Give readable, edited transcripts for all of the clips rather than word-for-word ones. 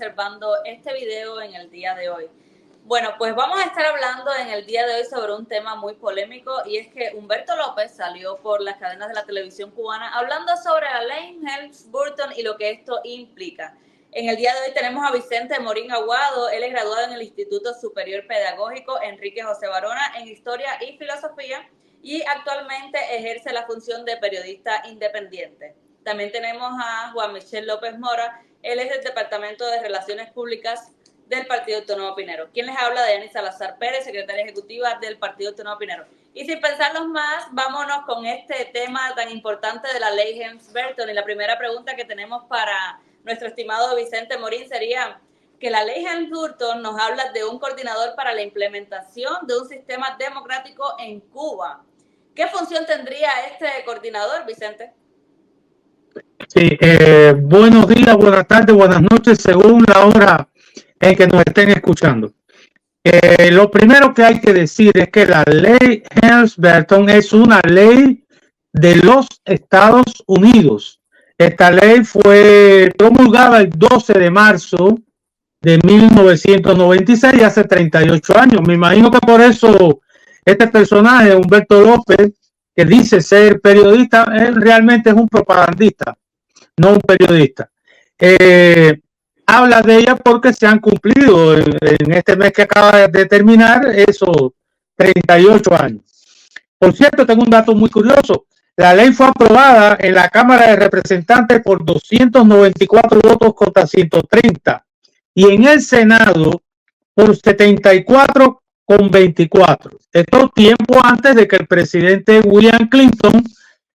observando este video en el día de hoy. Bueno, pues vamos a estar hablando en el día de hoy sobre un tema muy polémico, y es que Humberto López salió por las cadenas de la televisión cubana hablando sobre la ley Helms-Burton y lo que esto implica. En el día de hoy tenemos a Vicente Morín Aguado. Él es graduado en el Instituto Superior Pedagógico Enrique José Barona en Historia y Filosofía y actualmente ejerce la función de periodista independiente. También tenemos a Juan Michel López Mora. Él es del Departamento de Relaciones Públicas del Partido Autónomo Pinero. Quien les habla, de Yanis Salazar Pérez, secretaria ejecutiva del Partido Autónomo Pinero. Y sin pensarnos más, vámonos con este tema tan importante de la ley Helms-Burton. Y la primera pregunta que tenemos para nuestro estimado Vicente Morín sería que la ley Helms-Burton nos habla de un coordinador para la implementación de un sistema democrático en Cuba. ¿Qué función tendría este coordinador, Vicente? Sí, buenos días, buenas tardes, buenas noches, según la hora en que nos estén escuchando. Lo primero que hay que decir es que la ley Helms-Burton es una ley de los Estados Unidos. Esta ley fue promulgada el 12 de marzo de 1996, hace 38 años. Me imagino que por eso este personaje, Humberto López, que dice ser periodista, él realmente es un propagandista, no un periodista. Habla de ella porque se han cumplido en este mes que acaba de terminar esos 38 años. Por cierto, tengo un dato muy curioso. La ley fue aprobada en la Cámara de Representantes por 294 votos contra 130 y en el Senado por 74 con 24. Esto tiempo antes de que el presidente William Clinton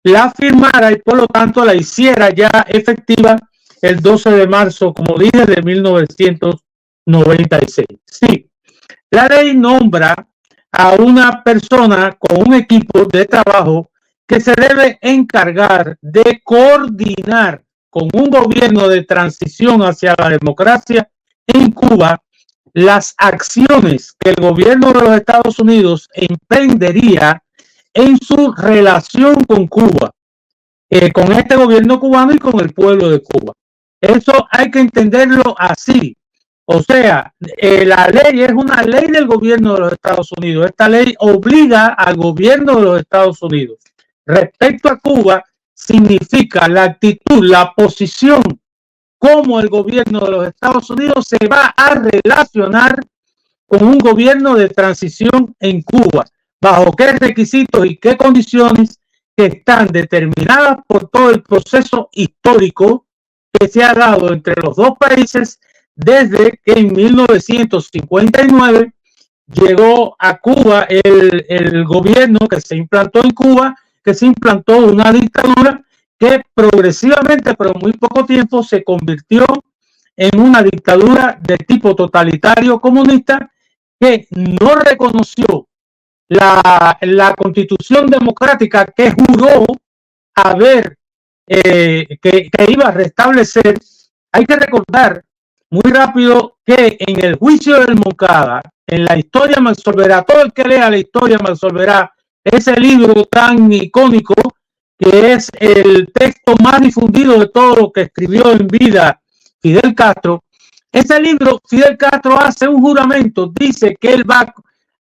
la firmara y por lo tanto la hiciera ya efectiva el 12 de marzo, como dije, de 1996. Sí, la ley nombra a una persona con un equipo de trabajo que se debe encargar de coordinar con un gobierno de transición hacia la democracia en Cuba las acciones que el gobierno de los Estados Unidos emprendería en su relación con Cuba, con este gobierno cubano y con el pueblo de Cuba. Eso hay que entenderlo así. O sea, la ley es una ley del gobierno de los Estados Unidos. Esta ley obliga al gobierno de los Estados Unidos. Respecto a Cuba, significa la actitud, la posición, cómo el gobierno de los Estados Unidos se va a relacionar con un gobierno de transición en Cuba, bajo qué requisitos y qué condiciones que están determinadas por todo el proceso histórico que se ha dado entre los dos países desde que en 1959 llegó a Cuba el gobierno que se implantó en Cuba, que se implantó una dictadura que progresivamente, pero en muy poco tiempo, se convirtió en una dictadura de tipo totalitario comunista que no reconoció la constitución democrática que juró haber que iba a restablecer. Hay que recordar muy rápido que en el juicio del Moncada, en la historia me absolverá, todo el que lea la historia me absolverá, ese libro tan icónico que es el texto más difundido de todo lo que escribió en vida Fidel Castro. Ese libro, Fidel Castro hace un juramento, dice que él va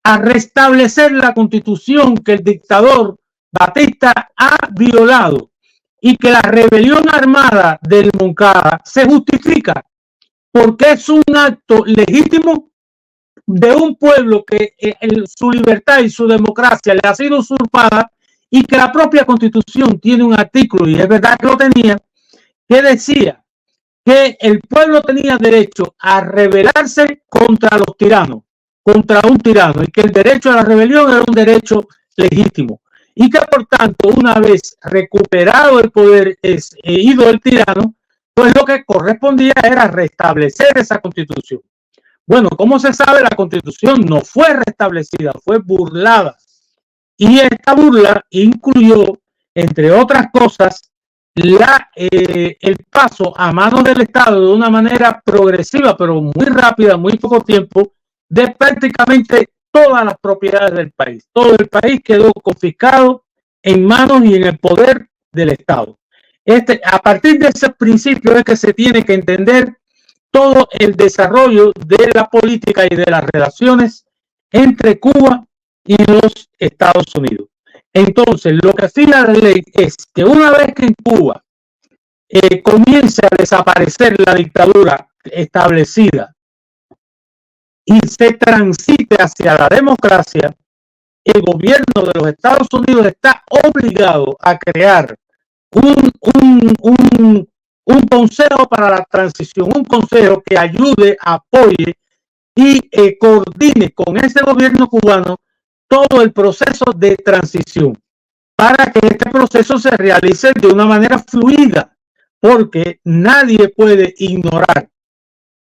a restablecer la constitución que el dictador Batista ha violado y que la rebelión armada del Moncada se justifica porque es un acto legítimo de un pueblo que su libertad y su democracia le ha sido usurpada y que la propia constitución tiene un artículo, y es verdad que lo tenía, que decía que el pueblo tenía derecho a rebelarse contra los tiranos, contra un tirano, y que el derecho a la rebelión era un derecho legítimo. Y que por tanto, una vez recuperado el poder, ido el tirano, pues lo que correspondía era restablecer esa constitución. Bueno, como se sabe, la constitución no fue restablecida, fue burlada. Y esta burla incluyó, entre otras cosas, el paso a manos del Estado de una manera progresiva, pero muy rápida, muy poco tiempo, de prácticamente todas las propiedades del país. Todo el país quedó confiscado en manos y en el poder del Estado. A partir de ese principio es que se tiene que entender todo el desarrollo de la política y de las relaciones entre Cuba y los Estados Unidos. Entonces, lo que afirma la ley es que una vez que en Cuba comience a desaparecer la dictadura establecida y se transite hacia la democracia, el gobierno de los Estados Unidos está obligado a crear un consejo para la transición, un consejo que ayude, apoye y coordine con ese gobierno cubano todo el proceso de transición para que este proceso se realice de una manera fluida, porque nadie puede ignorar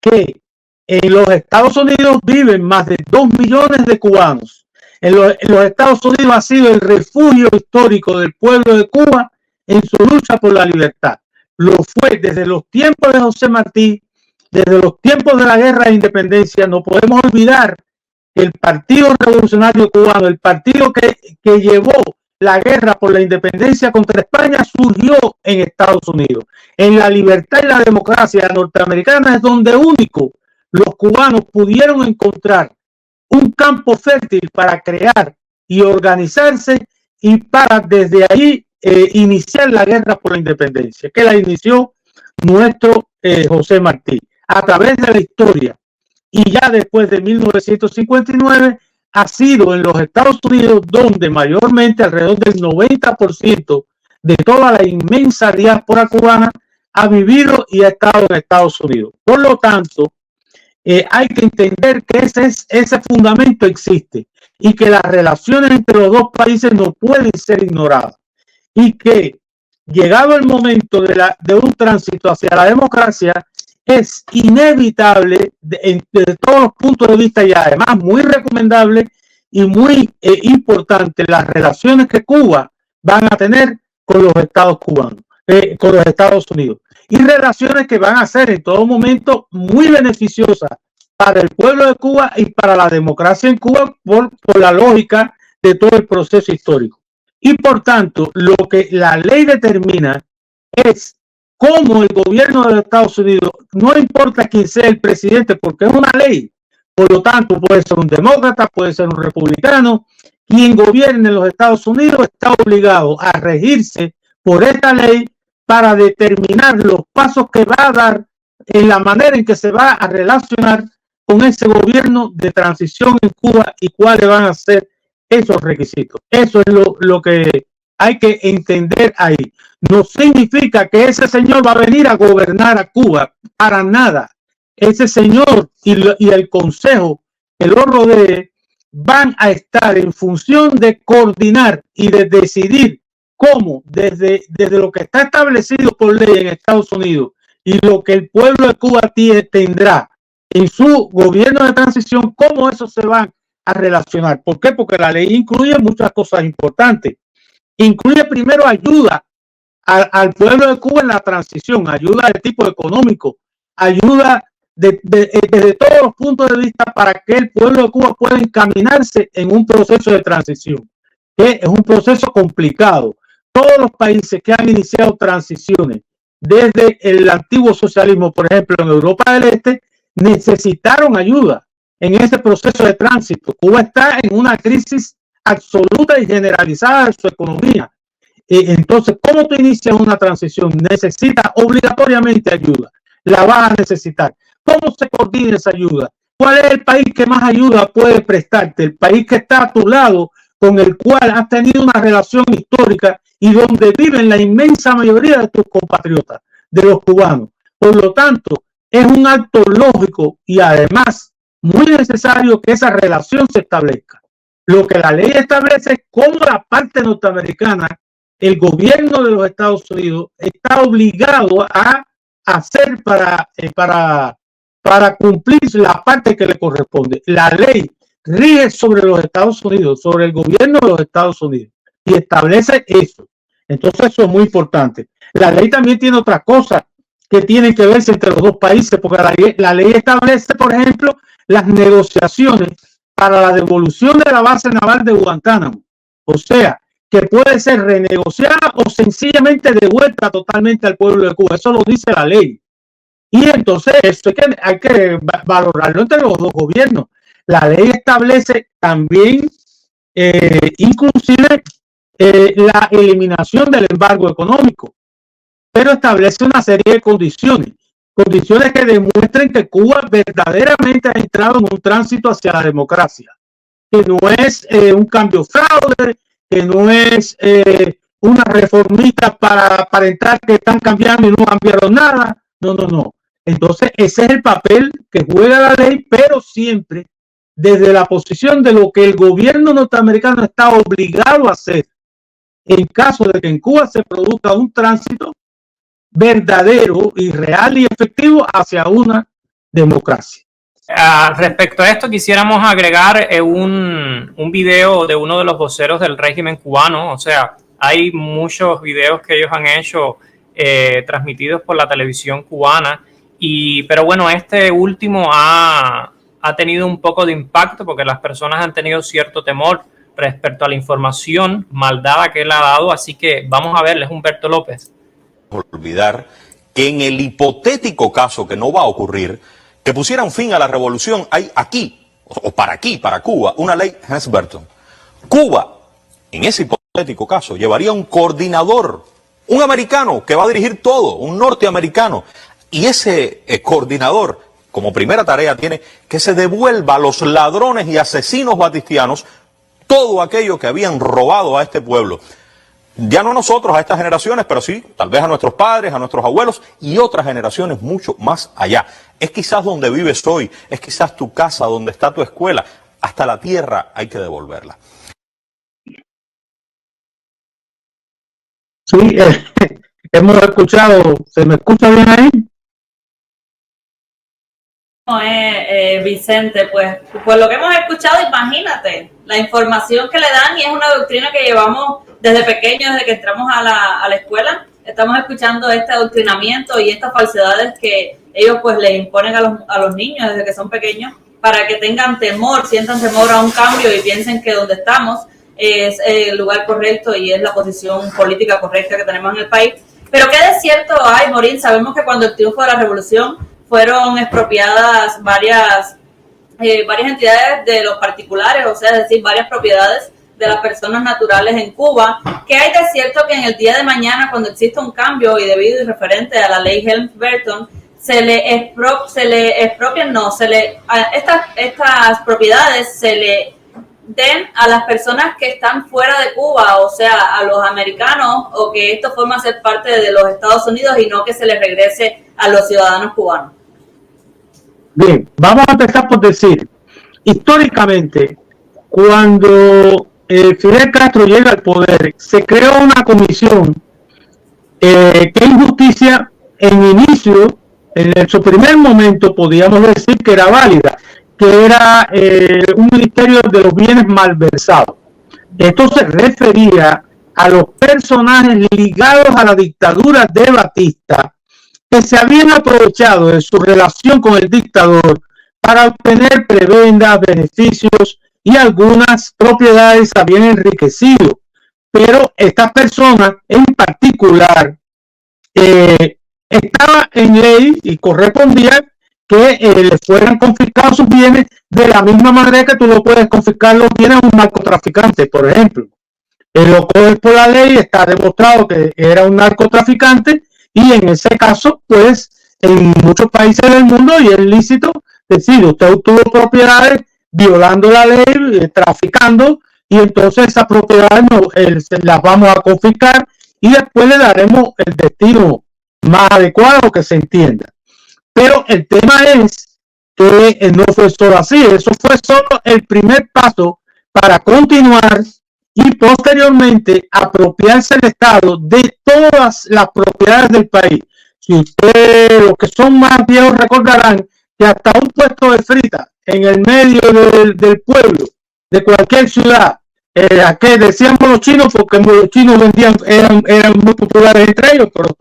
que en los Estados Unidos viven más de 2 millones de cubanos. En los Estados Unidos ha sido el refugio histórico del pueblo de Cuba en su lucha por la libertad. Lo fue desde los tiempos de José Martí, desde los tiempos de la guerra de independencia. No podemos olvidar que el Partido Revolucionario Cubano, el partido que llevó la guerra por la independencia contra España, surgió en Estados Unidos. En la libertad y la democracia norteamericana es donde único los cubanos pudieron encontrar un campo fértil para crear y organizarse y para desde ahí iniciar la guerra por la independencia, que la inició nuestro José Martí a través de la historia. Y ya después de 1959 ha sido en los Estados Unidos donde mayormente alrededor del 90% de toda la inmensa diáspora cubana ha vivido y ha estado en Estados Unidos. Por lo tanto, hay que entender que ese fundamento existe y que las relaciones entre los dos países no pueden ser ignoradas, y que llegado el momento de un tránsito hacia la democracia es inevitable desde todos los puntos de vista, y además muy recomendable y muy importante las relaciones que Cuba van a tener con los Estados cubanos, con los Estados Unidos, y relaciones que van a ser en todo momento muy beneficiosas para el pueblo de Cuba y para la democracia en Cuba por la lógica de todo el proceso histórico. Y por tanto, lo que la ley determina es cómo el gobierno de los Estados Unidos, no importa quién sea el presidente, porque es una ley, por lo tanto puede ser un demócrata, puede ser un republicano, quien gobierne en los Estados Unidos está obligado a regirse por esta ley para determinar los pasos que va a dar en la manera en que se va a relacionar con ese gobierno de transición en Cuba y cuáles van a ser esos requisitos. Eso es lo que hay que entender ahí. No significa que ese señor va a venir a gobernar a Cuba, para nada. Ese señor y el consejo que lo rodee van a estar en función de coordinar y de decidir cómo desde lo que está establecido por ley en Estados Unidos y lo que el pueblo de Cuba tendrá en su gobierno de transición, cómo eso se va a relacionar. ¿Por qué? Porque la ley incluye muchas cosas importantes. Incluye primero ayuda al pueblo de Cuba en la transición, ayuda de tipo económico, ayuda desde todos los puntos de vista para que el pueblo de Cuba pueda encaminarse en un proceso de transición, que es un proceso complicado. Todos los países que han iniciado transiciones desde el antiguo socialismo, por ejemplo, en Europa del Este, necesitaron ayuda en ese proceso de tránsito. Cuba está en una crisis absoluta y generalizada de su economía. Entonces, ¿cómo tú inicias una transición? Necesitas obligatoriamente ayuda. La vas a necesitar. ¿Cómo se coordina esa ayuda? ¿Cuál es el país que más ayuda puede prestarte? El país que está a tu lado, con el cual has tenido una relación histórica y donde viven la inmensa mayoría de tus compatriotas, de los cubanos. Por lo tanto, es un acto lógico y además muy necesario que esa relación se establezca. Lo que la ley establece es cómo la parte norteamericana, el gobierno de los Estados Unidos, está obligado a hacer para cumplir la parte que le corresponde. La ley rige sobre los Estados Unidos, sobre el gobierno de los Estados Unidos, y establece eso. Entonces eso es muy importante. La ley también tiene otras cosas que tienen que verse entre los dos países, porque la ley establece, por ejemplo, las negociaciones para la devolución de la base naval de Guantánamo. O sea, que puede ser renegociada o sencillamente devuelta totalmente al pueblo de Cuba. Eso lo dice la ley. Y entonces eso hay que valorarlo entre los dos gobiernos. La ley establece también, inclusive, la eliminación del embargo económico, pero establece una serie de condiciones que demuestren que Cuba verdaderamente ha entrado en un tránsito hacia la democracia, que no es un cambio fraude, que no es una reformita para aparentar que están cambiando y no cambiaron nada. No. Entonces ese es el papel que juega la ley, pero siempre desde la posición de lo que el gobierno norteamericano está obligado a hacer en caso de que en Cuba se produzca un tránsito verdadero y real y efectivo hacia una democracia. Respecto a esto, quisiéramos agregar un video de uno de los voceros del régimen cubano. O sea, hay muchos videos que ellos han hecho transmitidos por la televisión cubana, pero bueno, este último ha tenido un poco de impacto porque las personas han tenido cierto temor respecto a la información mal dada que él ha dado, así que vamos a verles. Humberto López. Olvidar que en el hipotético caso que no va a ocurrir, que pusieran fin a la revolución, hay aquí, para Cuba, una ley Helms-Burton. Cuba, en ese hipotético caso, llevaría un coordinador, un americano que va a dirigir todo, un norteamericano, y ese coordinador, como primera tarea, tiene que se devuelva a los ladrones y asesinos batistianos todo aquello que habían robado a este pueblo. Ya no nosotros, a estas generaciones, pero sí, tal vez a nuestros padres, a nuestros abuelos y otras generaciones mucho más allá. Es quizás donde vives hoy, es quizás tu casa, donde está tu escuela. Hasta la tierra hay que devolverla. Sí, hemos escuchado, ¿se me escucha bien ahí? Vicente, pues lo que hemos escuchado, imagínate, la información que le dan, y es una doctrina que llevamos desde pequeños, desde que entramos a la escuela, estamos escuchando este adoctrinamiento y estas falsedades que ellos pues les imponen a los niños desde que son pequeños, para que tengan temor, sientan temor a un cambio y piensen que donde estamos es el lugar correcto y es la posición política correcta que tenemos en el país. Pero ¿qué de cierto hay, Morín? Sabemos que cuando el triunfo de la revolución fueron expropiadas varias entidades de los particulares, o sea, es decir, varias propiedades de las personas naturales en Cuba. ¿Qué hay de cierto que en el día de mañana, cuando exista un cambio y debido y referente a la ley Helms-Burton, estas propiedades se le den a las personas que están fuera de Cuba, o sea, a los americanos, o que esto forma a ser parte de los Estados Unidos y no que se les regrese a los ciudadanos cubanos? Bien, vamos a empezar por decir, históricamente, cuando Fidel Castro llega al poder, se creó una comisión que en justicia, en inicio, en su primer momento, podíamos decir que era válida, que era un ministerio de los bienes malversados. Esto se refería a los personajes ligados a la dictadura de Batista, que se habían aprovechado de su relación con el dictador para obtener prebendas, beneficios y algunas propiedades se habían enriquecido. Pero esta persona en particular estaba en ley y correspondía que le fueran confiscados sus bienes de la misma manera que tú lo puedes confiscar los bienes a un narcotraficante, por ejemplo. Lo coges por la ley, está demostrado que era un narcotraficante, y en ese caso, pues, en muchos países del mundo y es lícito decir, usted obtuvo propiedades violando la ley, traficando, y entonces esas propiedades las vamos a confiscar y después le daremos el destino más adecuado que se entienda. Pero el tema es que no fue solo así, eso fue solo el primer paso para continuar y posteriormente apropiarse el Estado de todas las propiedades del país. Si ustedes, los que son más viejos, recordarán que hasta un puesto de frita en el medio del pueblo, de cualquier ciudad, que decíamos los chinos, porque los chinos vendían, eran muy populares entre ellos, pero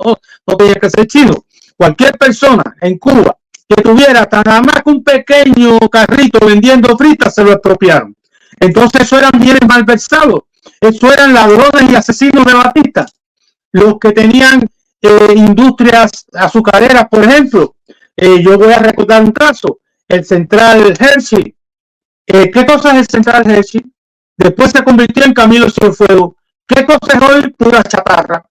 no tenía que ser chino. Cualquier persona en Cuba que tuviera hasta nada más que un pequeño carrito vendiendo fritas, se lo expropiaron. Entonces eso eran bienes malversados, eso eran ladrones y asesinos de Batista. Los que tenían industrias azucareras, por ejemplo, Yo voy a recordar un caso, el Central Hershey. ¿Qué cosa es el Central Hershey? Después se convirtió en Camilo Cienfuegos. ¿Qué cosa es hoy? Pura chatarra.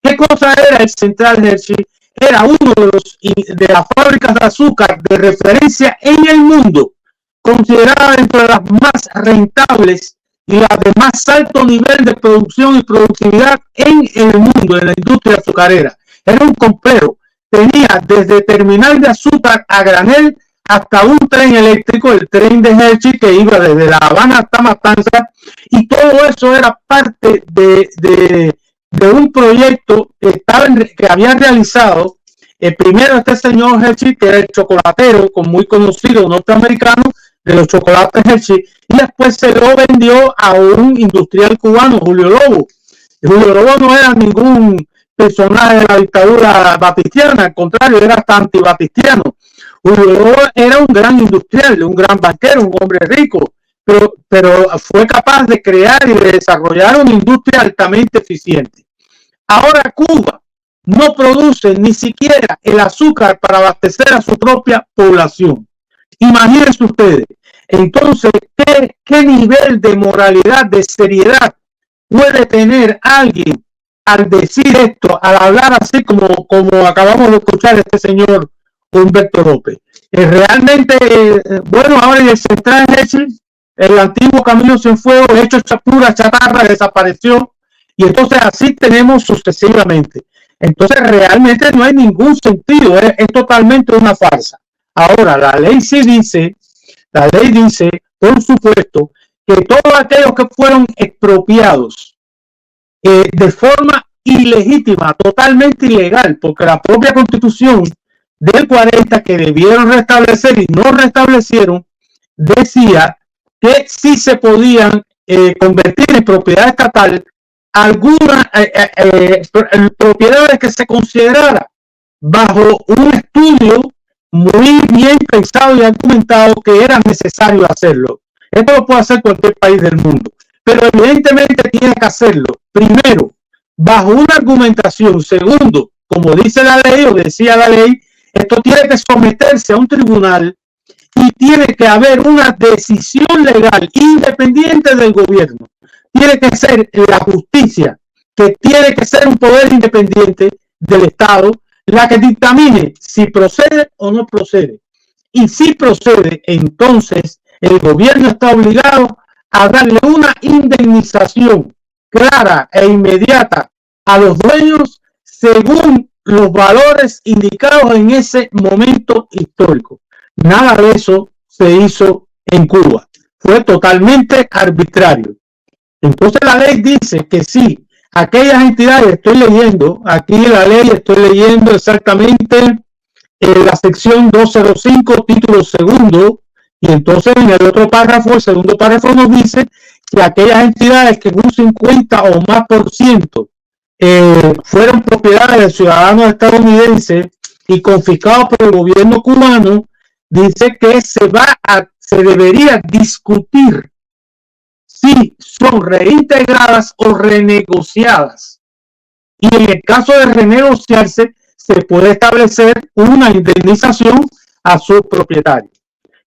¿Qué cosa era el Central Hershey? Era uno de las fábricas de azúcar de referencia en el mundo, considerada dentro de las más rentables y las de más alto nivel de producción y productividad en el mundo, en la industria azucarera. Era un complejo. Tenía desde terminal de azúcar a granel hasta un tren eléctrico, el tren de Hershey, que iba desde La Habana hasta Matanzas, y todo eso era parte de un proyecto que había realizado primero este señor Hershey, que era el chocolatero muy conocido norteamericano de los chocolates Hershey, y después se lo vendió a un industrial cubano, Julio Lobo. Julio Lobo no era ningún personaje de la dictadura batistiana, al contrario, era hasta antibatistiano. Julio Lobo era un gran industrial, un gran banquero, un hombre rico, pero fue capaz de crear y de desarrollar una industria altamente eficiente. Ahora Cuba no produce ni siquiera el azúcar para abastecer a su propia población. Imagínense ustedes. Entonces, ¿qué nivel de moralidad, de seriedad puede tener alguien al decir esto, al hablar así como acabamos de escuchar este señor Humberto López? Realmente, bueno, ahora en el Central Hershey, el antiguo Camilo Cienfuegos, hecho pura chatarra, desapareció, y entonces así tenemos sucesivamente. Entonces realmente no hay ningún sentido, es totalmente una farsa. Ahora, la ley dice, por supuesto, que todos aquellos que fueron expropiados de forma ilegítima, totalmente ilegal, porque la propia Constitución del 40, que debieron restablecer y no restablecieron, decía que sí se podían convertir en propiedad estatal algunas propiedades que se considerara bajo un estudio muy bien pensado y argumentado que era necesario hacerlo. Esto lo puede hacer cualquier país del mundo, pero evidentemente tiene que hacerlo, primero, bajo una argumentación. Segundo, como dice la ley o decía la ley, esto tiene que someterse a un tribunal y tiene que haber una decisión legal independiente del gobierno. Tiene que ser la justicia, que tiene que ser un poder independiente del Estado, la que dictamine si procede o no procede. Y si procede, entonces el gobierno está obligado a darle una indemnización clara e inmediata a los dueños según los valores indicados en ese momento histórico. Nada de eso se hizo en Cuba. Fue totalmente arbitrario. Entonces la ley dice que sí, aquellas entidades, estoy leyendo, aquí la ley estoy leyendo exactamente la sección 205, título segundo, y entonces en el otro párrafo, el segundo párrafo nos dice que aquellas entidades que un 50 o más por ciento fueron propiedades de ciudadanos estadounidenses y confiscados por el gobierno cubano, dice que se debería discutir si son reintegradas o renegociadas. Y en el caso de renegociarse, se puede establecer una indemnización a sus propietarios.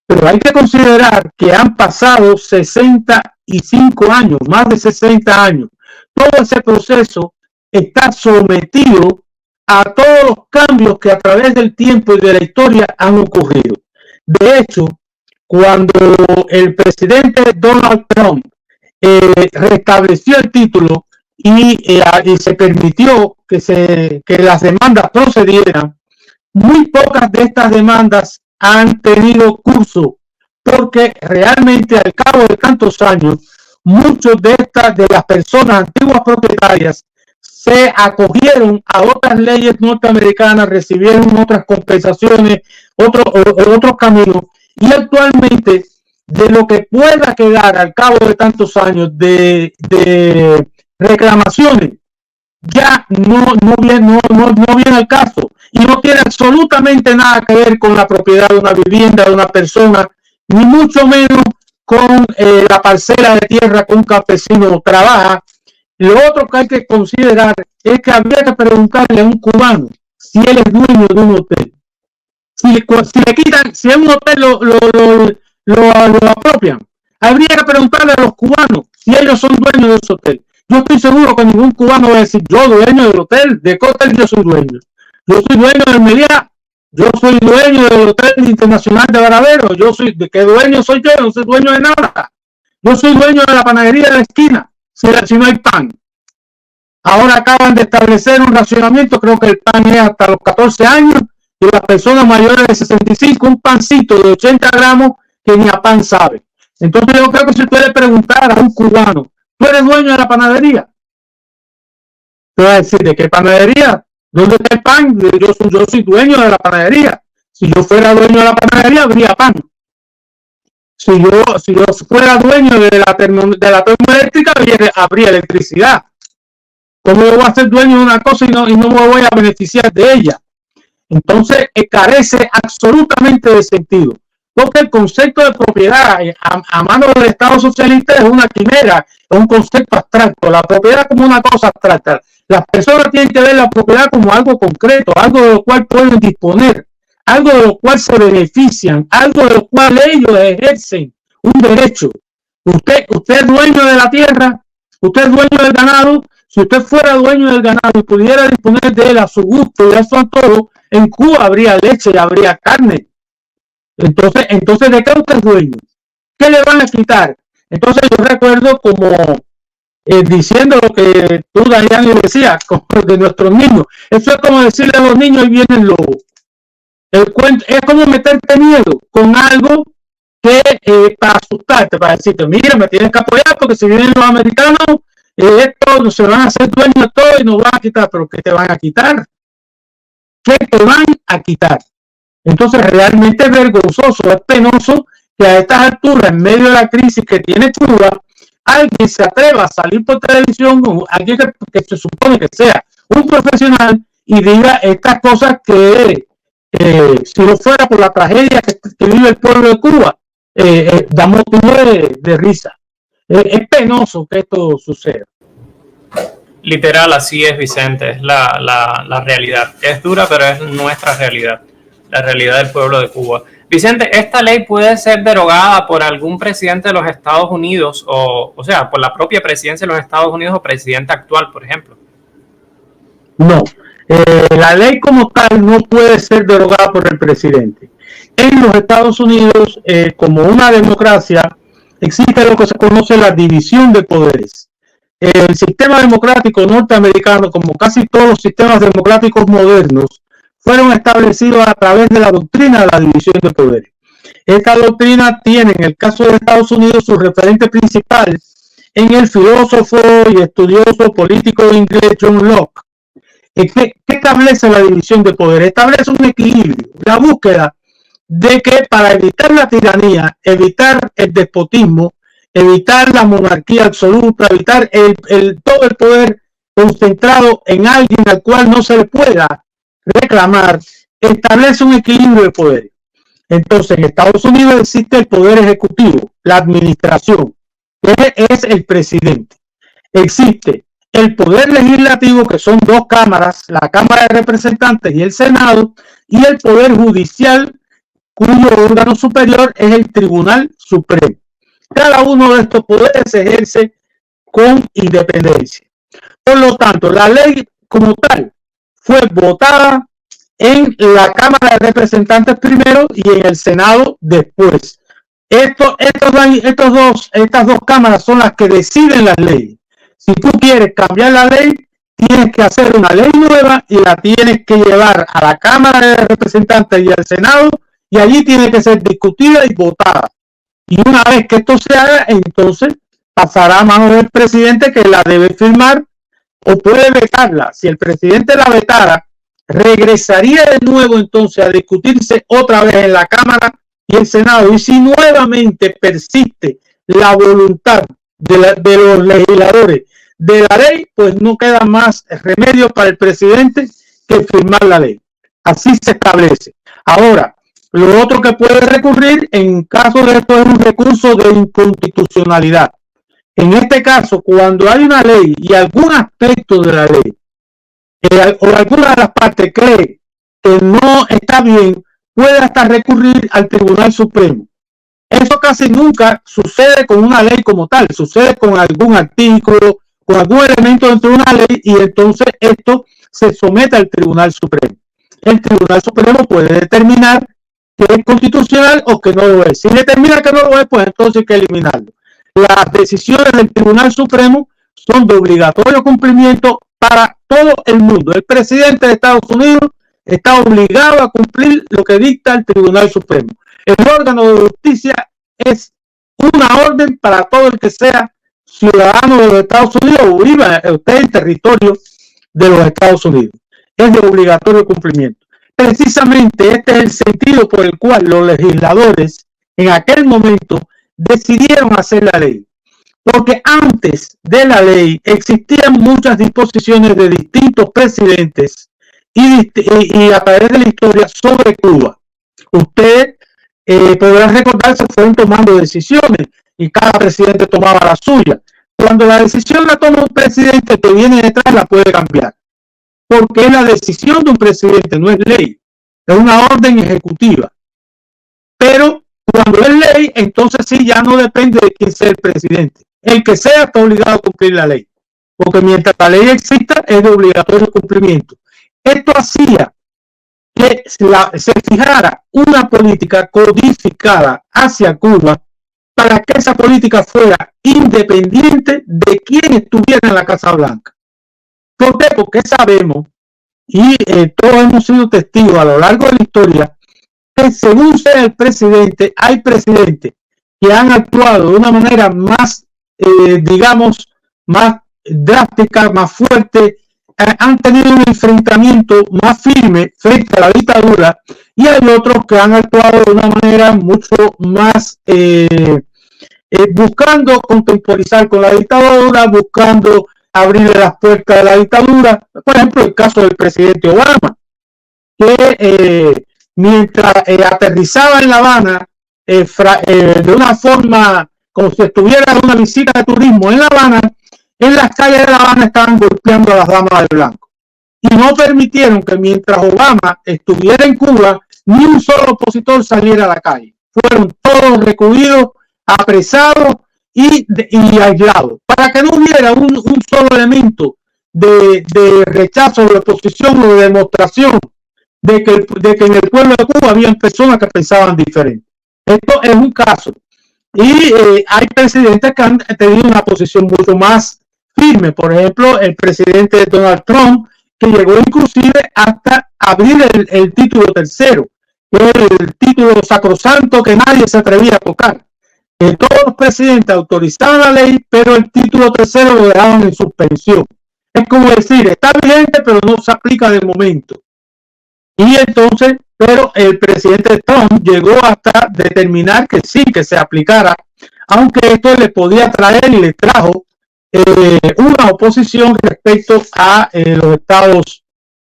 Pero hay que considerar que han pasado 65 años, más de 60 años. Todo ese proceso está sometido a todos los cambios que a través del tiempo y de la historia han ocurrido. De hecho, cuando el presidente Donald Trump restableció el título y se permitió que las demandas procedieran, muy pocas de estas demandas han tenido curso, porque realmente al cabo de tantos años, muchos de las personas antiguas propietarias se acogieron a otras leyes norteamericanas, recibieron otras compensaciones, otros caminos, y actualmente de lo que pueda quedar al cabo de tantos años de reclamaciones, ya no viene al caso, y no tiene absolutamente nada que ver con la propiedad de una vivienda de una persona, ni mucho menos con la parcela de tierra que un campesino trabaja. Lo otro que hay que considerar es que habría que preguntarle a un cubano si él es dueño de un hotel, Si le quitan, si en un hotel lo apropian, habría que preguntarle a los cubanos si ellos son dueños de ese hotel. Yo estoy seguro que ningún cubano va a decir, yo dueño del hotel, ¿de qué hotel yo soy dueño? Yo soy dueño del Meliá, yo soy dueño del Hotel Internacional de Varadero, ¿de qué dueño soy yo? No soy dueño de nada. Yo soy dueño de la panadería de la esquina, si no hay pan. Ahora acaban de establecer un racionamiento, creo que el pan es hasta los 14 años, y las personas mayores de 65, un pancito de 80 gramos que ni a pan sabe. Entonces yo creo que si usted le preguntara a un cubano, ¿tú eres dueño de la panadería? Te va a decir, ¿de qué panadería? ¿Dónde está el pan? Yo soy dueño de la panadería. Si yo fuera dueño de la panadería, habría pan. Si yo fuera dueño de la termoeléctrica, habría electricidad. ¿Cómo yo voy a ser dueño de una cosa y no me voy a beneficiar de ella? Entonces, carece absolutamente de sentido. Porque el concepto de propiedad a mano del Estado socialista es una quimera, es un concepto abstracto. La propiedad como una cosa abstracta. Las personas tienen que ver la propiedad como algo concreto, algo de lo cual pueden disponer, algo de lo cual se benefician, algo de lo cual ellos ejercen un derecho. Usted es dueño de la tierra, usted es dueño del ganado. Si usted fuera dueño del ganado y pudiera disponer de él a su gusto y a su antojo, en Cuba habría leche y habría carne. Entonces, ¿de qué usted es dueño? ¿Qué le van a quitar? Entonces yo recuerdo como diciendo lo que tú, Dayani, decías de nuestros niños. Eso es como decirle a los niños, y viene el lobo. El cuento es como meterte miedo con algo que para asustarte, para decirte, mira, me tienes que apoyar porque si vienen los americanos, estos se van a hacer dueños de todo y nos van a quitar. ¿Pero qué te van a quitar? ¿Qué te van a quitar? Entonces realmente es vergonzoso, es penoso que a estas alturas, en medio de la crisis que tiene Cuba, alguien se atreva a salir por televisión, alguien que se supone que sea un profesional, y diga estas cosas que si no fuera por la tragedia que vive el pueblo de Cuba, da motivo de risa. Es penoso que esto suceda. Literal, así es, Vicente, es la realidad. Es dura, pero es nuestra realidad, la realidad del pueblo de Cuba. Vicente, ¿esta ley puede ser derogada por algún presidente de los Estados Unidos, o sea, por la propia presidencia de los Estados Unidos o presidente actual, por ejemplo? No, la ley como tal no puede ser derogada por el presidente. En los Estados Unidos, como una democracia, existe lo que se conoce la división de poderes. El sistema democrático norteamericano, como casi todos los sistemas democráticos modernos, fueron establecidos a través de la doctrina de la división de poderes. Esta doctrina tiene, en el caso de Estados Unidos, su referente principal en el filósofo y estudioso político inglés John Locke. ¿Qué establece la división de poderes? Establece un equilibrio, la búsqueda de que para evitar la tiranía, evitar el despotismo, evitar la monarquía absoluta, evitar todo el poder concentrado en alguien al cual no se le pueda reclamar, establece un equilibrio de poder. Entonces, en Estados Unidos existe el poder ejecutivo, la administración, que es el presidente. Existe el poder legislativo, que son dos cámaras, la Cámara de Representantes y el Senado, y el poder judicial, cuyo órgano superior es el Tribunal Supremo. Cada uno de estos poderes se ejerce con independencia. Por lo tanto, la ley como tal fue votada en la Cámara de Representantes primero y en el Senado después. Estas dos cámaras son las que deciden las leyes. Si tú quieres cambiar la ley, tienes que hacer una ley nueva y la tienes que llevar a la Cámara de Representantes y al Senado, y allí tiene que ser discutida y votada. Y una vez que esto se haga, entonces pasará a manos del presidente, que la debe firmar o puede vetarla. Si el presidente la vetara, regresaría de nuevo entonces a discutirse otra vez en la Cámara y el Senado. Y si nuevamente persiste la voluntad de los legisladores de la ley, pues no queda más remedio para el presidente que firmar la ley. Así se establece. Ahora, lo otro que puede recurrir en caso de esto es un recurso de inconstitucionalidad. En este caso, cuando hay una ley y algún aspecto de la ley o alguna de las partes cree que no está bien, puede hasta recurrir al Tribunal Supremo. Eso casi nunca sucede con una ley como tal, sucede con algún artículo, con algún elemento dentro de una ley, y entonces esto se somete al Tribunal Supremo. El Tribunal Supremo puede determinar que es constitucional o que no lo es. Si determina que no lo es, pues entonces hay que eliminarlo. Las decisiones del Tribunal Supremo son de obligatorio cumplimiento para todo el mundo. El presidente de Estados Unidos está obligado a cumplir lo que dicta el Tribunal Supremo. El órgano de justicia es una orden para todo el que sea ciudadano de los Estados Unidos o viva usted en territorio de los Estados Unidos. Es de obligatorio cumplimiento. Precisamente este es el sentido por el cual los legisladores en aquel momento decidieron hacer la ley. Porque antes de la ley existían muchas disposiciones de distintos presidentes y a través de la historia sobre Cuba. Usted podrá recordar que fueron tomando decisiones y cada presidente tomaba la suya. Cuando la decisión la toma un presidente, que viene detrás la puede cambiar. Porque es la decisión de un presidente, no es ley. Es una orden ejecutiva. Pero cuando es ley, entonces sí ya no depende de quién sea el presidente. El que sea está obligado a cumplir la ley. Porque mientras la ley exista, es de obligatorio cumplimiento. Esto hacía que se fijara una política codificada hacia Cuba para que esa política fuera independiente de quién estuviera en la Casa Blanca. ¿Por qué? Porque sabemos, y todos hemos sido testigos a lo largo de la historia, que según sea el presidente, hay presidentes que han actuado de una manera más, digamos, más drástica, más fuerte, han tenido un enfrentamiento más firme frente a la dictadura, y hay otros que han actuado de una manera mucho más buscando contemporizar con la dictadura, buscando abrirle las puertas de la dictadura. Por ejemplo, el caso del presidente Obama, que mientras aterrizaba en La Habana de una forma como si estuviera en una visita de turismo en La Habana, en las calles de La Habana estaban golpeando a las damas de blanco. Y no permitieron que mientras Obama estuviera en Cuba, ni un solo opositor saliera a la calle. Fueron todos recluidos, apresados y aislados, para que no hubiera un solo elemento de rechazo, de oposición o de demostración de que en el pueblo de Cuba habían personas que pensaban diferente. Esto es un caso. Y hay presidentes que han tenido una posición mucho más firme. Por ejemplo, el presidente Donald Trump, que llegó inclusive hasta abrir el título tercero, que es el título sacrosanto que nadie se atrevía a tocar. Todos los presidentes autorizaban la ley, pero el título tercero lo dejaban en suspensión. Es como decir, está vigente, pero no se aplica de momento. Y entonces, pero el presidente Trump llegó hasta determinar que sí, que se aplicara, aunque esto le podía traer y le trajo una oposición respecto a los estados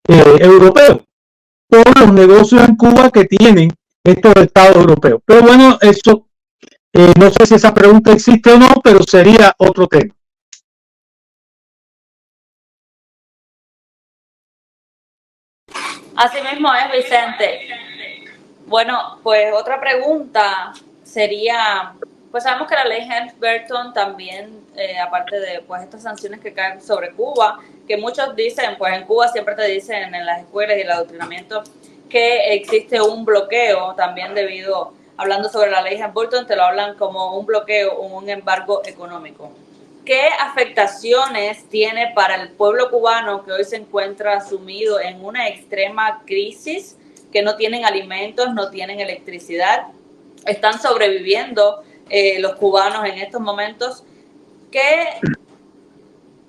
europeos, por los negocios en Cuba que tienen estos estados europeos. Pero bueno, eso no sé si esa pregunta existe o no, pero sería otro tema. Así mismo es, Vicente. Bueno, pues otra pregunta sería, pues sabemos que la ley Helms-Burton también, aparte de pues estas sanciones que caen sobre Cuba, que muchos dicen, pues en Cuba siempre te dicen en las escuelas y el adoctrinamiento que existe un bloqueo también debido, hablando sobre la ley Helms-Burton, te lo hablan como un bloqueo o un embargo económico. ¿Qué afectaciones tiene para el pueblo cubano que hoy se encuentra sumido en una extrema crisis, que no tienen alimentos, no tienen electricidad, están sobreviviendo los cubanos en estos momentos? ¿Qué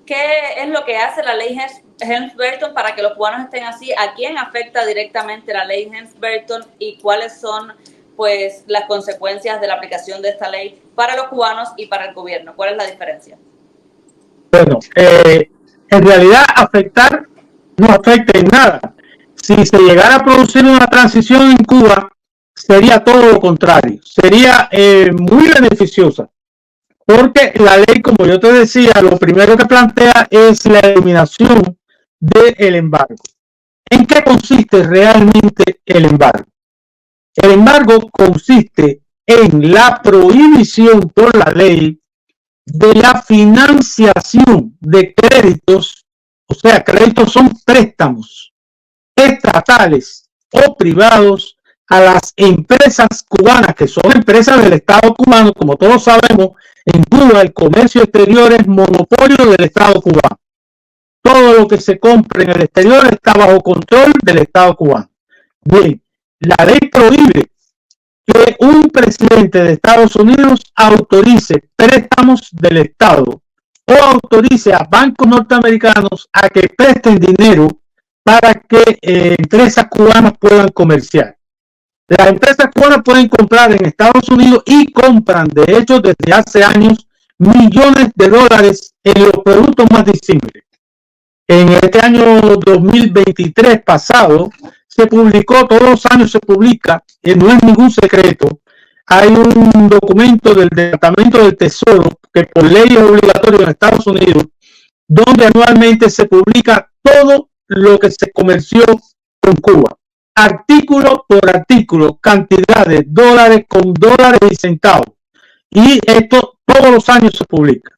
es lo que hace la ley Helms-Burton para que los cubanos estén así? ¿A quién afecta directamente la ley Helms-Burton y cuáles son pues las consecuencias de la aplicación de esta ley para los cubanos y para el gobierno? ¿Cuál es la diferencia? Bueno, en realidad afectar no afecta en nada. Si se llegara a producir una transición en Cuba, sería todo lo contrario. Sería muy beneficiosa, porque la ley, como yo te decía, lo primero que plantea es la eliminación del embargo. ¿En qué consiste realmente el embargo? El embargo consiste en la prohibición por la ley de la financiación de créditos, o sea, créditos son préstamos estatales o privados a las empresas cubanas, que son empresas del Estado cubano. Como todos sabemos, en Cuba el comercio exterior es monopolio del Estado cubano. Todo lo que se compra en el exterior está bajo control del Estado cubano. Bien, la ley prohíbe que un presidente de Estados Unidos autorice préstamos del Estado o autorice a bancos norteamericanos a que presten dinero para que empresas cubanas puedan comerciar. Las empresas cubanas pueden comprar en Estados Unidos y compran, de hecho, desde hace años, millones de dólares en los productos más disímiles. En este año 2023 pasado, se publicó, todos los años se publica, y no es ningún secreto, hay un documento del Departamento del Tesoro, que por ley es obligatorio en Estados Unidos, donde anualmente se publica todo lo que se comerció con Cuba, artículo por artículo, cantidades, dólares con dólares y centavos, y esto todos los años se publica.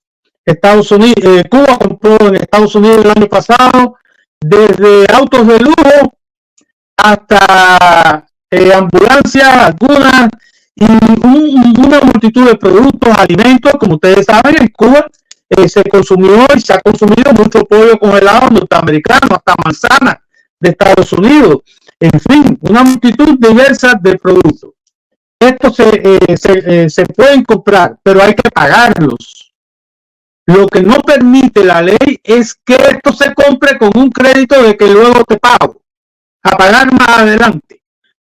Estados Unidos, Cuba compró en Estados Unidos el año pasado desde autos de lujo hasta ambulancias, algunas, y una multitud de productos, alimentos. Como ustedes saben, en Cuba se consumió y se ha consumido mucho pollo congelado norteamericano, hasta manzana de Estados Unidos, en fin, una multitud diversa de productos. Estos se pueden comprar, pero hay que pagarlos. Lo que no permite la ley es que esto se compre con un crédito de que luego te pago a pagar más adelante.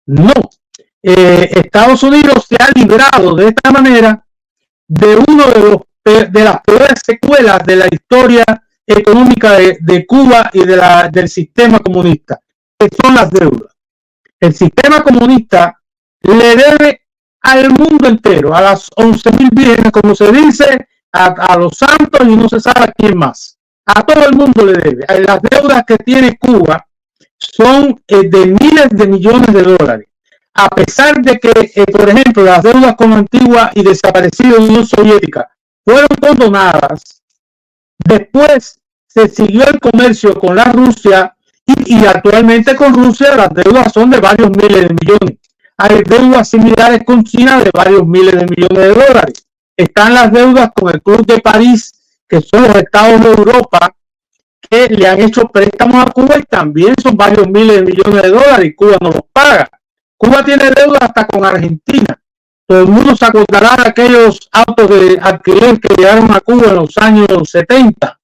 No. Estados Unidos se ha librado de esta manera de uno de las peores secuelas de la historia económica de Cuba y del sistema comunista, que son las deudas. El sistema comunista le debe al mundo entero, a las 11.000 vírgenes, como se dice, a los santos, y no se sabe a quién más. A todo el mundo le debe. Las deudas que tiene Cuba son de miles de millones de dólares. A pesar de que, por ejemplo, las deudas con la antigua y desaparecida Unión Soviética fueron condonadas, después se siguió el comercio con la Rusia y actualmente con Rusia las deudas son de varios miles de millones. Hay deudas similares con China de varios miles de millones de dólares. Están las deudas con el Club de París, que son los estados de Europa, que le han hecho préstamos a Cuba y también son varios miles de millones de dólares y Cuba no los paga. Cuba tiene deuda hasta con Argentina. Todo el mundo se acordará de aquellos autos de alquiler que llegaron a Cuba en los años 70,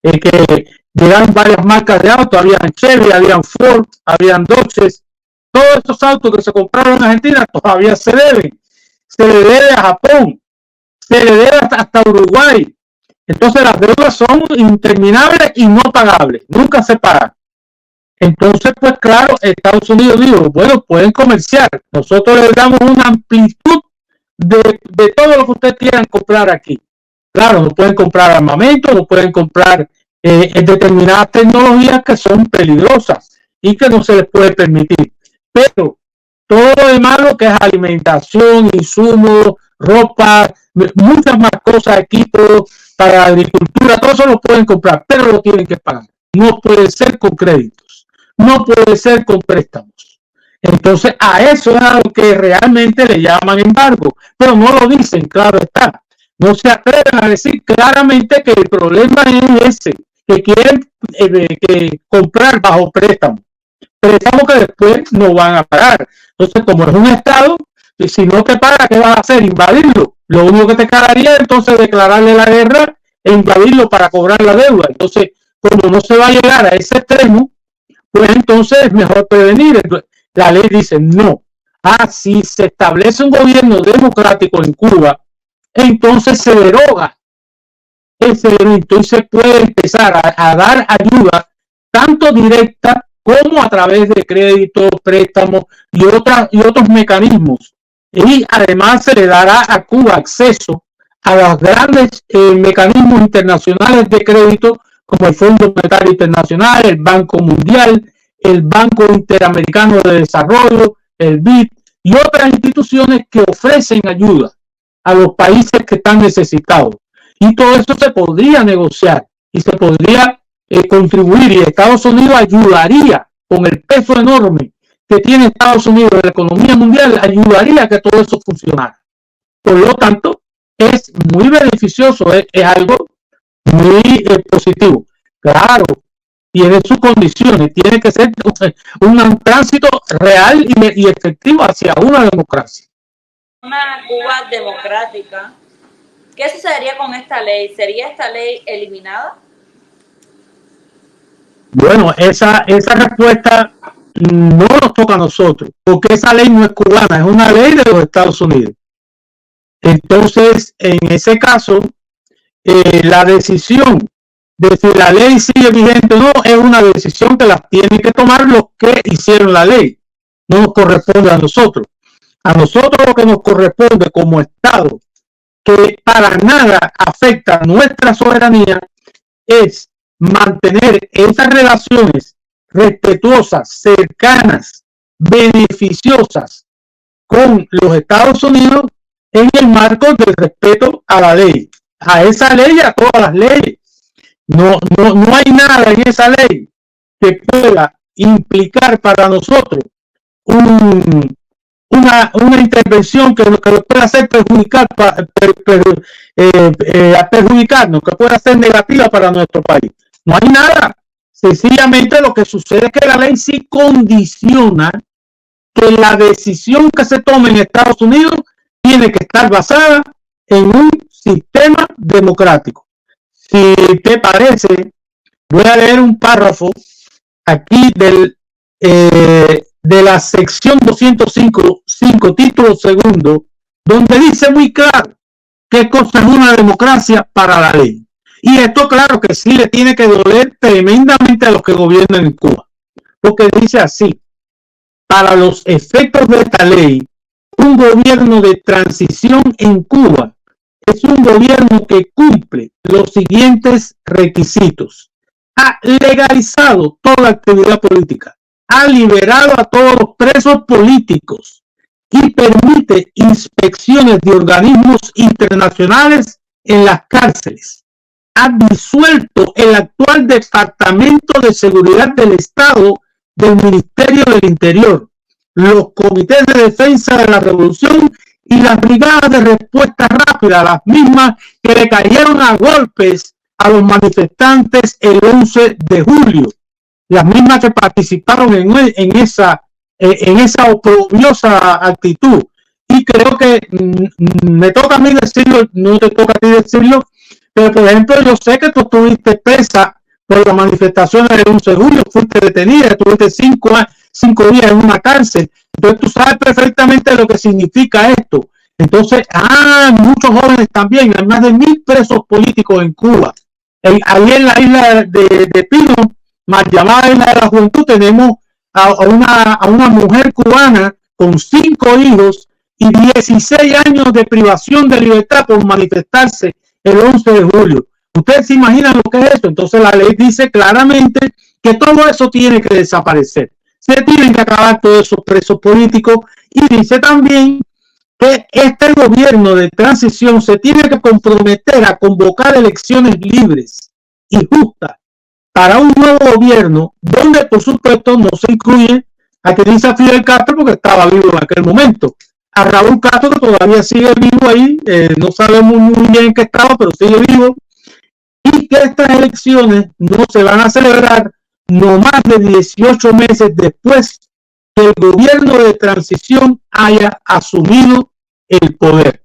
que llegaron varias marcas de autos, habían Chevy, habían Ford, habían Dodge. Todos estos autos que se compraron en Argentina todavía se deben. Se le debe a Japón, se le debe hasta Uruguay. Entonces las deudas son interminables y no pagables, nunca se pagan. Entonces, pues claro, Estados Unidos dijo, bueno, pueden comerciar, nosotros les damos una amplitud de todo lo que ustedes quieran comprar aquí. Claro, no pueden comprar armamento, no pueden comprar determinadas tecnologías que son peligrosas y que no se les puede permitir. Pero todo lo demás, lo que es alimentación, insumos, ropa, muchas más cosas, equipos para la agricultura, todo eso lo pueden comprar, pero lo tienen que pagar. No puede ser con créditos, no puede ser con préstamos. Entonces a eso es a lo que realmente le llaman embargo, pero no lo dicen, claro está. No se atreven a decir claramente que el problema es ese, que quieren que comprar bajo préstamo que después no van a pagar. Entonces, como es un estado, y si no te paga, ¿qué vas a hacer? Invadirlo. Lo único que te quedaría es entonces declararle la guerra e invadirlo para cobrar la deuda. Entonces, como no se va a llegar a ese extremo, pues entonces es mejor prevenir. La ley dice no. Si se establece un gobierno democrático en Cuba, entonces se deroga ese delito y se puede empezar a dar ayuda tanto directa como a través de créditos, préstamos y otros mecanismos. Y además se le dará a Cuba acceso a los grandes mecanismos internacionales de crédito, como el Fondo Monetario Internacional, el Banco Mundial, el Banco Interamericano de Desarrollo, el BID, y otras instituciones que ofrecen ayuda a los países que están necesitados. Y todo eso se podría negociar y se podría contribuir, y Estados Unidos ayudaría con el peso enorme que tiene Estados Unidos en la economía mundial, ayudaría a que todo eso funcionara. Por lo tanto, es muy beneficioso, es algo muy positivo. Claro, tiene sus condiciones, tiene que ser un tránsito real y efectivo hacia una democracia. Una Cuba democrática. ¿Qué sucedería con esta ley? ¿Sería esta ley eliminada? Bueno, esa respuesta no nos toca a nosotros, porque esa ley no es cubana, es una ley de los Estados Unidos. Entonces, en ese caso, la decisión de si la ley sigue vigente o no es una decisión que las tienen que tomar los que hicieron la ley. No nos corresponde a nosotros. A nosotros lo que nos corresponde como Estado, que para nada afecta nuestra soberanía, es mantener esas relaciones respetuosas, cercanas, beneficiosas con los Estados Unidos en el marco del respeto a la ley, a esa ley y a todas las leyes. No hay nada en esa ley que pueda implicar para nosotros una intervención que nos pueda hacer perjudicarnos, que pueda ser negativa para nuestro país. No hay nada. Sencillamente lo que sucede es que la ley sí condiciona que la decisión que se tome en Estados Unidos tiene que estar basada en un sistema democrático. Si te parece, voy a leer un párrafo aquí de la sección 205, título segundo, donde dice muy claro qué cosa es una democracia para la ley. Y esto, claro que sí le tiene que doler tremendamente a los que gobiernan en Cuba, porque dice así: para los efectos de esta ley, un gobierno de transición en Cuba es un gobierno que cumple los siguientes requisitos: ha legalizado toda actividad política, ha liberado a todos los presos políticos y permite inspecciones de organismos internacionales en las cárceles, ha disuelto el actual Departamento de Seguridad del Estado del Ministerio del Interior, los comités de defensa de la revolución y las brigadas de respuesta rápida, las mismas que le cayeron a golpes a los manifestantes el 11 de julio, las mismas que participaron en esa oprobiosa actitud. Y creo que me toca a mí decirlo, no te toca a ti decirlo, pero por ejemplo yo sé que tú estuviste presa por las manifestaciones del 11 de julio, fuiste detenida, estuviste 5 días en una cárcel. Entonces tú sabes perfectamente lo que significa esto. Entonces, muchos jóvenes también, hay más de 1,000 presos políticos en Cuba. Ahí en la isla de Pino, más llamada Isla de la Juventud, tenemos a una mujer cubana con 5 hijos y 16 años de privación de libertad por manifestarse el 11 de julio. Ustedes se imaginan lo que es esto. Entonces la ley dice claramente que todo eso tiene que desaparecer. Se tienen que acabar todos esos presos políticos, y dice también que este gobierno de transición se tiene que comprometer a convocar elecciones libres y justas para un nuevo gobierno, donde por supuesto no se incluye a quien dice a Fidel Castro, porque estaba vivo en aquel momento, a Raúl Castro, que todavía sigue vivo ahí, no sabemos muy bien en qué estado, pero sigue vivo, y que estas elecciones no se van a celebrar no más de 18 meses después que el gobierno de transición haya asumido el poder.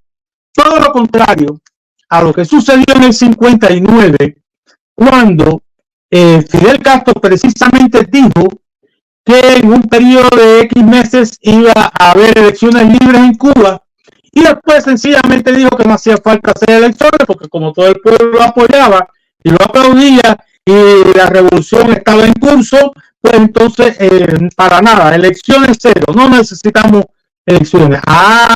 Todo lo contrario a lo que sucedió en el 59, cuando Fidel Castro precisamente dijo que en un periodo de X meses iba a haber elecciones libres en Cuba, y después sencillamente dijo que no hacía falta hacer elecciones porque como todo el pueblo lo apoyaba y lo aplaudía y la revolución estaba en curso, pues entonces para nada, elecciones cero, no necesitamos elecciones.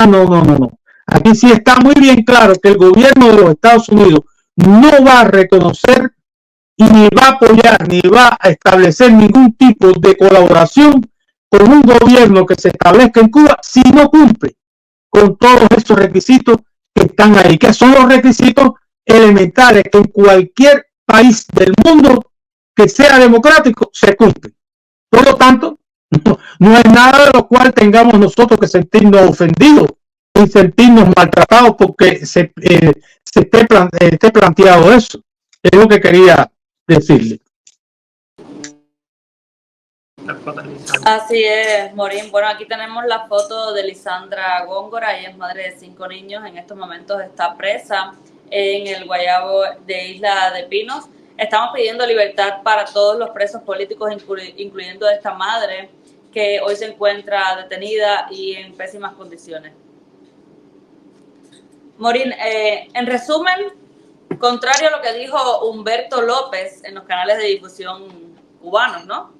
No. Aquí sí está muy bien claro que el gobierno de los Estados Unidos no va a reconocer y ni va a apoyar ni va a establecer ningún tipo de colaboración con un gobierno que se establezca en Cuba si no cumple con todos esos requisitos que están ahí, que son los requisitos elementales que en cualquier país del mundo que sea democrático se cumple. Por lo tanto, no es nada de lo cual tengamos nosotros que sentirnos ofendidos y sentirnos maltratados porque se esté planteado eso. Es lo que quería decirle. Así es, Morín. Bueno, aquí tenemos la foto de Lisandra Góngora. Ella es madre de 5 niños. En estos momentos está presa en el Guayabo de Isla de Pinos. Estamos pidiendo libertad para todos los presos políticos, incluyendo esta madre, que hoy se encuentra detenida y en pésimas condiciones. Morín, en resumen, contrario a lo que dijo Humberto López en los canales de difusión cubanos, ¿no?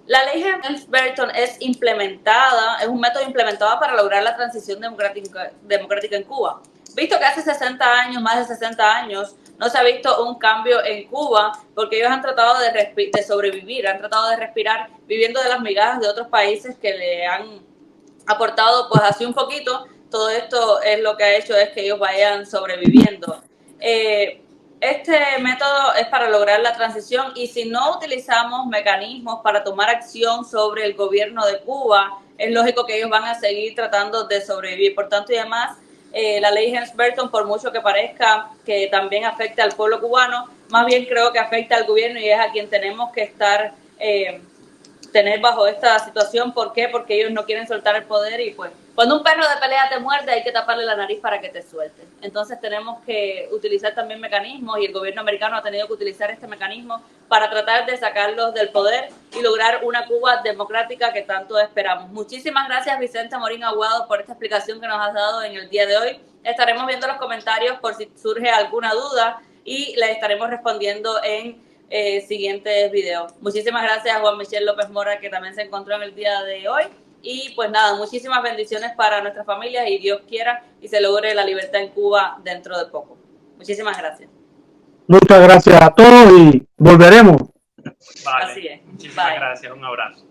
La ley Helms-Burton es un método implementado para lograr la transición democrática en Cuba. Visto que hace 60 años, más de 60 años, no se ha visto un cambio en Cuba porque ellos han tratado de sobrevivir, han tratado de respirar viviendo de las migajas de otros países que le han aportado pues así un poquito. Todo esto es lo que ha hecho es que ellos vayan sobreviviendo. Este método es para lograr la transición y si no utilizamos mecanismos para tomar acción sobre el gobierno de Cuba, es lógico que ellos van a seguir tratando de sobrevivir. Por tanto y además, la ley Helms-Burton, por mucho que parezca que también afecta al pueblo cubano, más bien creo que afecta al gobierno y es a quien tenemos que tener bajo esta situación. ¿Por qué? Porque ellos no quieren soltar el poder y pues cuando un perro de pelea te muerde hay que taparle la nariz para que te suelte. Entonces tenemos que utilizar también mecanismos y el gobierno americano ha tenido que utilizar este mecanismo para tratar de sacarlos del poder y lograr una Cuba democrática que tanto esperamos. Muchísimas gracias, Vicente Morín Aguado, por esta explicación que nos has dado en el día de hoy. Estaremos viendo los comentarios por si surge alguna duda y les estaremos respondiendo en siguientes videos. Muchísimas gracias a Juan Michel López Mora, que también se encontró en el día de hoy. Y pues nada, muchísimas bendiciones para nuestras familias y Dios quiera y se logre la libertad en Cuba dentro de poco. Muchísimas gracias. Muchas gracias a todos y volveremos. Vale. Así es. Muchísimas Bye. gracias. Un abrazo.